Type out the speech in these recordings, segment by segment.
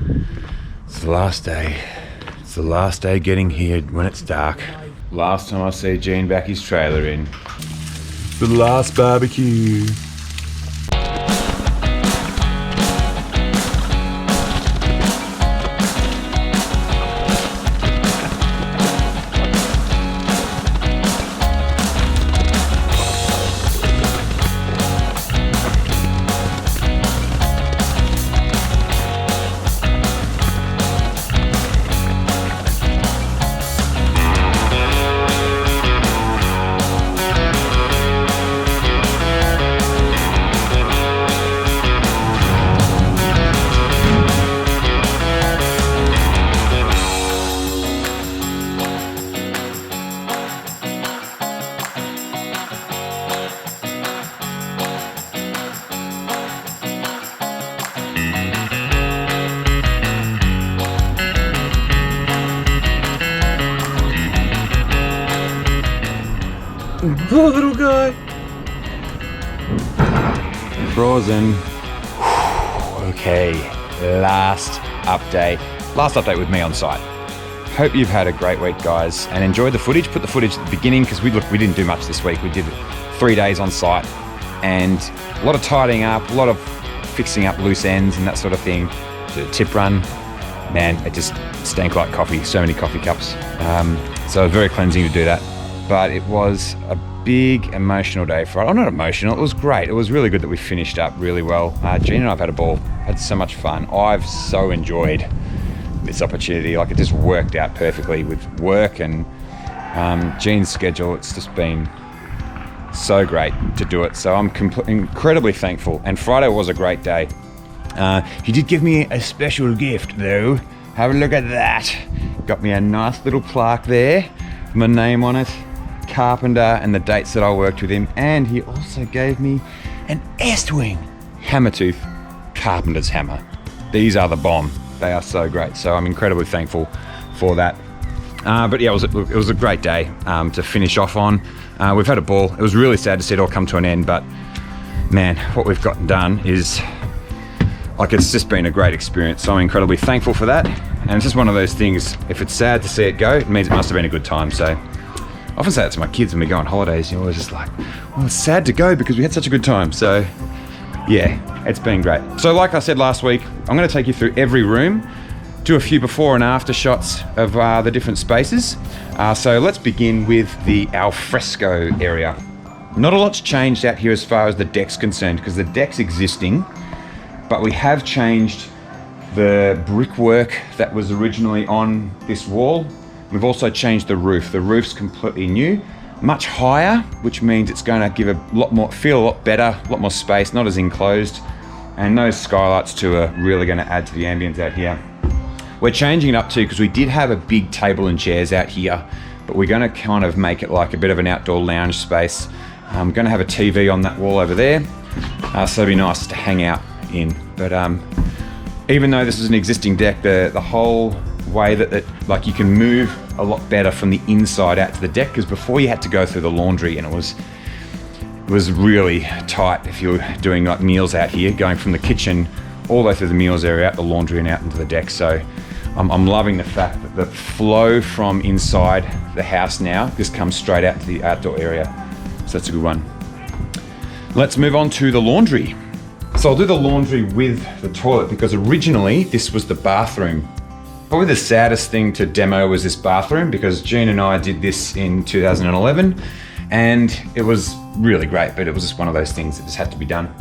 It's the last day. It's the last day getting here when it's dark. Last time I see Gene back his trailer in. The last barbecue. Poor little guy. Frozen. Okay, last update with me on site. Hope you've had a great week, guys, and enjoyed the footage. Put the footage at the beginning because we didn't do much this week. We did 3 days on site and a lot of tidying up, a lot of fixing up loose ends and that sort of thing. The tip run, man, it just stank like coffee, so many coffee cups. So very cleansing to do that. But it was a big emotional day for us. Oh, not emotional, it was great. It was really good that we finished up really well. Gene and I have had a ball, had so much fun. I've so enjoyed this opportunity. Like, it just worked out perfectly with work and Gene's schedule. It's just been so great to do it. So I'm incredibly thankful. And Friday was a great day. He did give me a special gift though. Have a look at that. Got me a nice little plaque there, my name on it, carpenter, and the dates that I worked with him. And he also gave me an Estwing hammertooth carpenter's hammer. These are the bomb. They are so great. So I'm incredibly thankful for that. But yeah, it was a great day to finish off on. We've had a ball. It was really sad to see it all come to an end, but man, what we've gotten done is, like, it's just been a great experience. So I'm incredibly thankful for that. And it's just one of those things, if it's sad to see it go, it means it must have been a good time. So I often say that to my kids when we go on holidays. You're always just like, well, it's sad to go because we had such a good time. So yeah, it's been great. So like I said last week, I'm going to take you through every room, do a few before and after shots of the different spaces. So let's begin with the alfresco area. Not a lot's changed out here as far as the deck's concerned, because the deck's existing, but we have changed the brickwork that was originally on this wall. We've also changed the roof. The roof's completely new, much higher, which means it's going to give feel a lot better, a lot more space, not as enclosed. And those skylights too are really going to add to the ambience out here. We're changing it up too, because we did have a big table and chairs out here, but we're going to kind of make it like a bit of an outdoor lounge space. I'm going to have a TV on that wall over there, so it'd be nice to hang out in. But even though this is an existing deck, the whole way that like you can move a lot better from the inside out to the deck, because before you had to go through the laundry and it was really tight if you were doing like meals out here, going from the kitchen all the way through the meals area, out the laundry and out into the deck. So I'm loving the fact that the flow from inside the house now just comes straight out to the outdoor area. So that's a good one. Let's move on to the laundry. So I'll do the laundry with the toilet, because originally this was the bathroom. Probably the saddest thing to demo was this bathroom, because Gene and I did this in 2011 and it was really great, but it was just one of those things that just had to be done.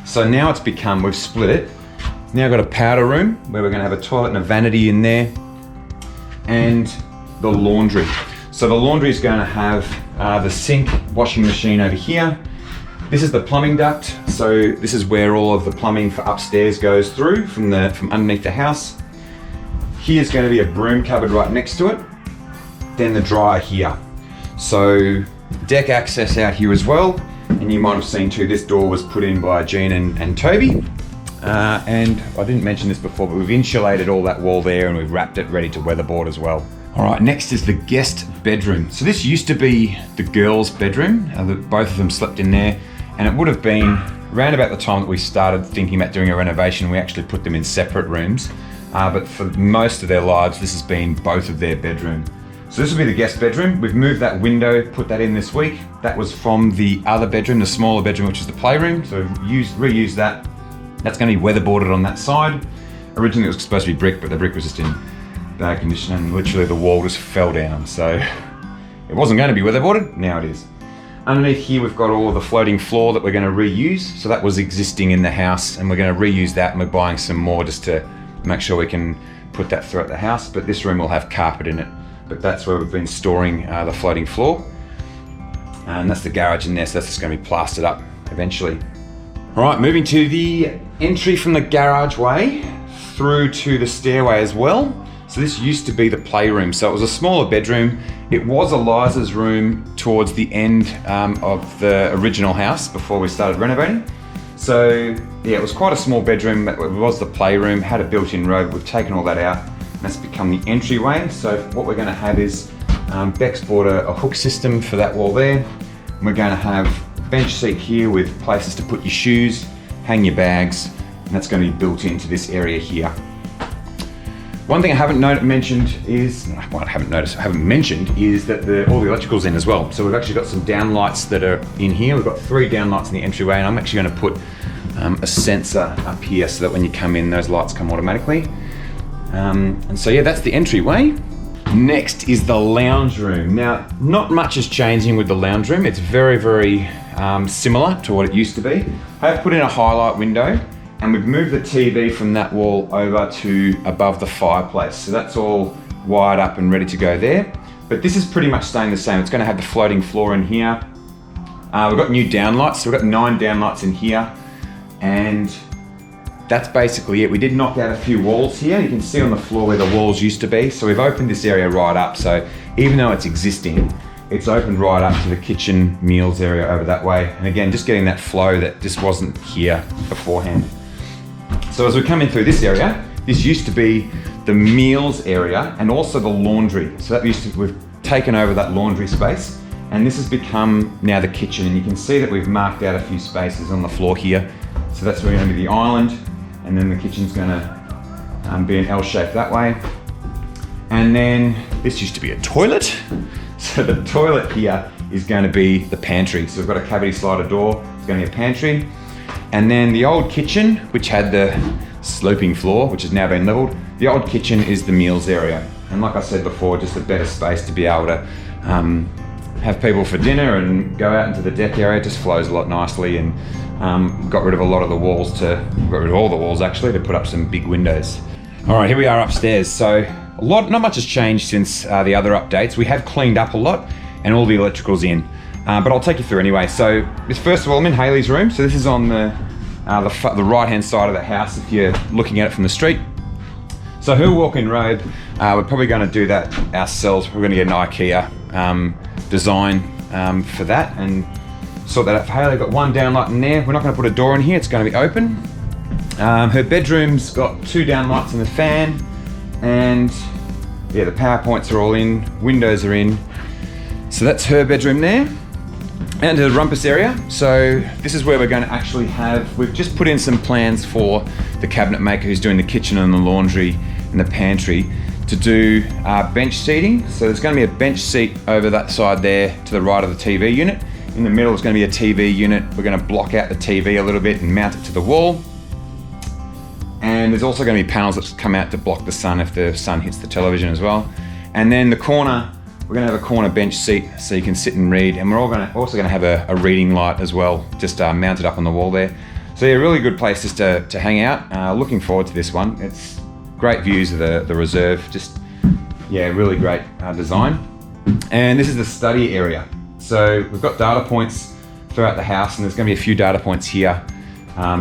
So now we've split it. Now got a powder room where we're going to have a toilet and a vanity in there, and the laundry. So the laundry is going to have the sink, washing machine over here. This is the plumbing duct. So this is where all of the plumbing for upstairs goes through from underneath the house. Here's going to be a broom cupboard right next to it. Then the dryer here. So deck access out here as well. And you might have seen too, this door was put in by Gene and Toby. And I didn't mention this before, but we've insulated all that wall there and we've wrapped it ready to weatherboard as well. All right, next is the guest bedroom. So this used to be the girls' bedroom. Both of them slept in there, and it would have been around about the time that we started thinking about doing a renovation, we actually put them in separate rooms. but for most of their lives, this has been both of their bedroom. So this will be the guest bedroom. We've moved that window, put that in this week. That was from the other bedroom, the smaller bedroom, which is the playroom. So we've reused that. That's going to be weatherboarded on that side. Originally it was supposed to be brick, but the brick was just in bad condition and literally the wall just fell down. So it wasn't going to be weatherboarded, now it is. Underneath here we've got all of the floating floor that we're going to reuse. So that was existing in the house and we're going to reuse that, and we're buying some more just to make sure we can put that throughout the house. But this room will have carpet in it. But that's where we've been storing the floating floor. And that's the garage in there, so that's just going to be plastered up eventually. All right, moving to the entry from the garageway through to the stairway as well. So this used to be the playroom. So it was a smaller bedroom. It was Eliza's room towards the end of the original house before we started renovating. So yeah, it was quite a small bedroom. It was the playroom, had a built-in robe. We've taken all that out. That's become the entryway. So what we're going to have is Beck's bought a hook system for that wall there. We're going to have a bench seat here with places to put your shoes, hang your bags, and that's going to be built into this area here. One thing I haven't mentioned is that all the electrical's in as well. So we've actually got some down lights that are in here. We've got 3 down lights in the entryway, and I'm actually going to put a sensor up here so that when you come in, those lights come automatically. And so yeah, that's the entryway. Next is the lounge room. Now, not much is changing with the lounge room. It's very, very similar to what it used to be. I've put in a highlight window and we've moved the TV from that wall over to above the fireplace. So that's all wired up and ready to go there. But this is pretty much staying the same. It's going to have the floating floor in here. We've got new downlights. So we've got 9 downlights in here. And that's basically it. We did knock out a few walls here. You can see on the floor where the walls used to be. So we've opened this area right up. So even though it's existing, it's opened right up to the kitchen meals area over that way. And again, just getting that flow that just wasn't here beforehand. So as we come in through this area, this used to be the meals area and also the laundry. So that we've taken over that laundry space, and this has become now the kitchen. And you can see that we've marked out a few spaces on the floor here. So that's where we're going to be the island, and then the kitchen's going to be an L shape that way. And then this used to be a toilet. So the toilet here is going to be the pantry. So we've got a cavity slider door, it's going to be a pantry. And then the old kitchen, which had the sloping floor, which has now been leveled, the old kitchen is the meals area. And like I said before, just a better space to be able to have people for dinner and go out into the deck area. It just flows a lot nicely, and got rid of a lot of the walls got rid of all the walls actually, to put up some big windows. All right, here we are upstairs. So not much has changed since the other updates. We have cleaned up a lot and all the electrical's in, but I'll take you through anyway. So first of all, I'm in Hayley's room. So this is on the right-hand side of the house if you're looking at it from the street. So her walk-in robe, we're probably going to do that ourselves. We're going to get an IKEA design for that and sort that out for Hayley. Got 1 downlight in there. We're not going to put a door in here. It's going to be open. Her bedroom's got 2 downlights and a fan, and yeah, the power points are all in. Windows are in. So that's her bedroom there. And the rumpus area. So this is where we're going to actually we've just put in some plans for the cabinet maker who's doing the kitchen and the laundry and the pantry to do bench seating. So there's going to be a bench seat over that side there to the right of the TV unit. In the middle is going to be a TV unit. We're going to block out the TV a little bit and mount it to the wall. And there's also going to be panels that come out to block the sun if the sun hits the television as well. And then the corner, we're going to have a corner bench seat so you can sit and read. And we're also going to have a reading light as well, just mounted up on the wall there. So yeah, a really good place just to hang out. Looking forward to this one. It's great views of the reserve. Just, yeah, really great design. And this is the study area. So we've got data points throughout the house, and there's going to be a few data points here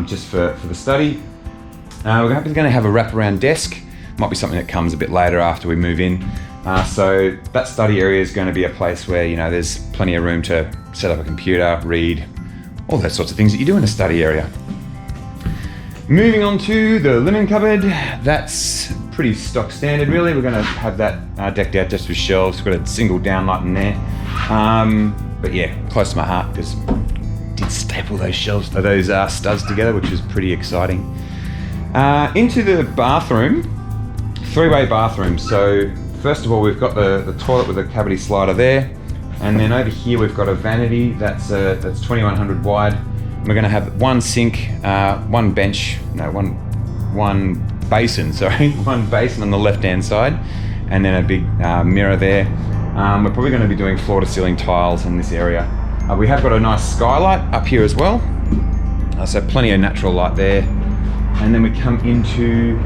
just for the study. We're going to have a wraparound desk. Might be something that comes a bit later after we move in. So that study area is going to be a place where, you know, there's plenty of room to set up a computer, read, all those sorts of things that you do in a study area. Moving on to the linen cupboard. That's pretty stock standard really. We're going to have that decked out just with shelves. We've got a single downlight in there. But yeah, close to my heart because I did staple those studs together, which was pretty exciting. Into the bathroom, three-way bathroom. So first of all, we've got the toilet with a cavity slider there, and then over here we've got a vanity that's 2100 wide. We're going to have one sink, one basin, sorry, one basin on the left-hand side, and then a big mirror there. We're probably going to be doing floor-to-ceiling tiles in this area. We have got a nice skylight up here as well, so plenty of natural light there. And then we come into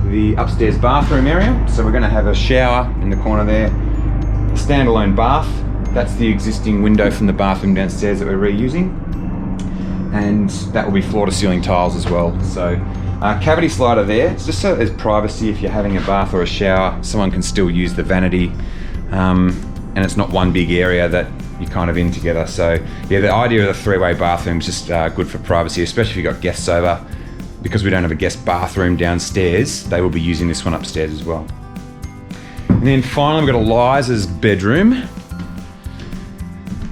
the upstairs bathroom area. So we're going to have a shower in the corner there, a standalone bath. That's the existing window from the bathroom downstairs that we're reusing. And that will be floor-to-ceiling tiles as well. So cavity slider there. It's just so there's privacy if you're having a bath or a shower. Someone can still use the vanity. And it's not one big area that you're kind of in together. So yeah, the idea of the three-way bathroom is just good for privacy, especially if you've got guests over. Because we don't have a guest bathroom downstairs, they will be using this one upstairs as well. And then finally, we've got Eliza's bedroom.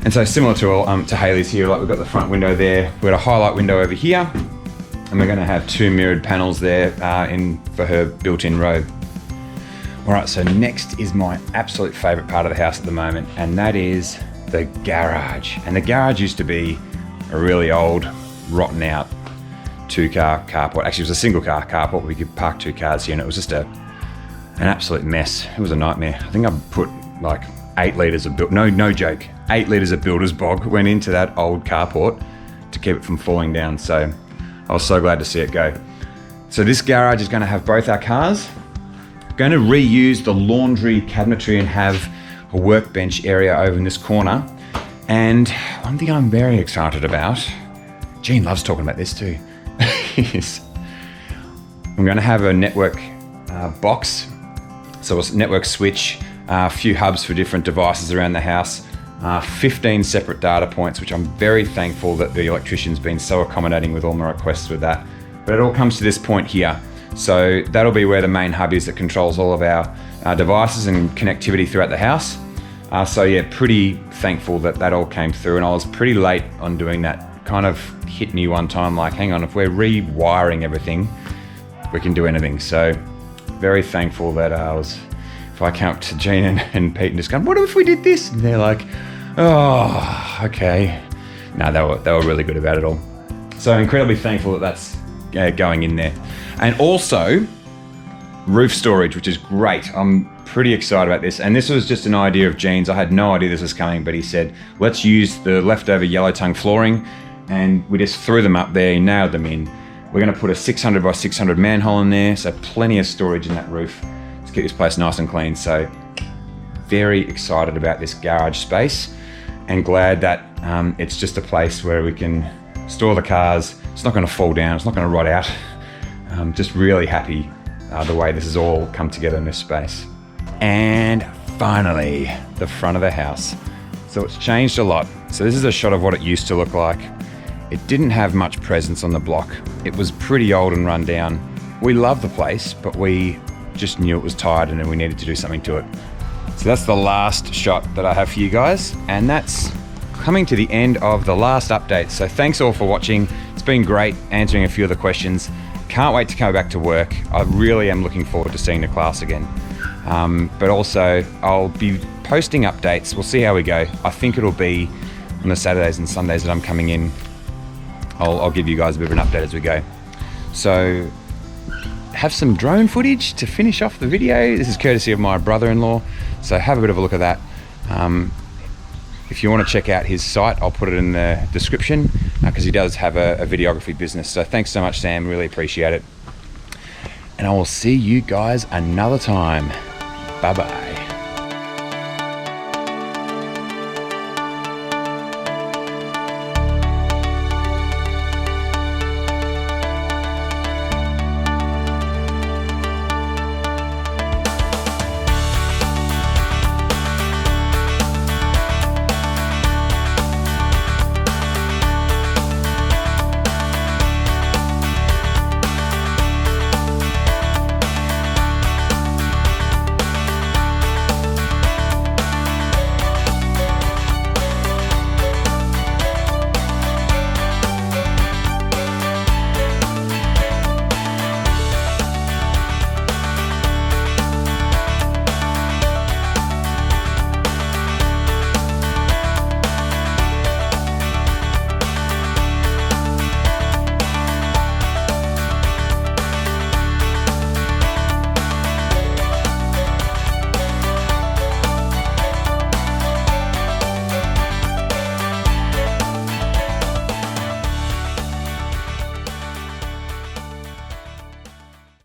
And so similar to Hayley's here, like we've got the front window there, we've got a highlight window over here, and we're going to have two mirrored panels there for her built-in robe. All right, so next is my absolute favorite part of the house at the moment, and that is the garage. And the garage used to be a really old, rotten out two-car carport. Actually, it was a single-car carport. We could park two cars here, and it was just an absolute mess. It was a nightmare. I think I put like 8 litres of no joke, 8 litres of builder's bog went into that old carport to keep it from falling down. So I was so glad to see it go. So this garage is going to have both our cars. Going to reuse the laundry cabinetry and have a workbench area over in this corner. And one thing I'm very excited about, Jean loves talking about this too, is I'm going to have a network box. So a network switch, a few hubs for different devices around the house, 15 separate data points, which I'm very thankful that the electrician's been so accommodating with all my requests with that. But it all comes to this point here. So that'll be where the main hub is that controls all of our devices and connectivity throughout the house. So yeah, pretty thankful that that all came through, and I was pretty late on doing that. Kind of hit me one time like, hang on, if we're rewiring everything, we can do anything. So very thankful that if I come up to Jean and Pete and just go, what if we did this? And they're like, oh, okay. No, they were really good about it all. So incredibly thankful that that's going in there. And also roof storage, which is great. I'm pretty excited about this. And this was just an idea of Jean's. I had no idea this was coming, but he said, let's use the leftover yellow tongue flooring. And we just threw them up there, nailed them in. We're going to put a 600 by 600 manhole in there, so plenty of storage in that roof to keep this place nice and clean. So very excited about this garage space, and glad that it's just a place where we can store the cars. It's not going to fall down, it's not going to rot out. Just really happy the way this has all come together in this space. And finally, the front of the house. So it's changed a lot. So this is a shot of what it used to look like. It didn't have much presence on the block. It was pretty old and run down. We loved the place, but we just knew it was tired and we needed to do something to it. So that's the last shot that I have for you guys, and that's coming to the end of the last update. So thanks all for watching. It's been great answering a few of the questions. Can't wait to go back to work. I really am looking forward to seeing the class again. But also I'll be posting updates. We'll see how we go. I think it'll be on the Saturdays and Sundays that I'm coming in. I'll give you guys a bit of an update as we go. So have some drone footage to finish off the video. This is courtesy of my brother-in-law. So have a bit of a look at that. If you want to check out his site, I'll put it in the description because he does have a videography business. So thanks so much, Sam. Really appreciate it. And I will see you guys another time. Bye-bye.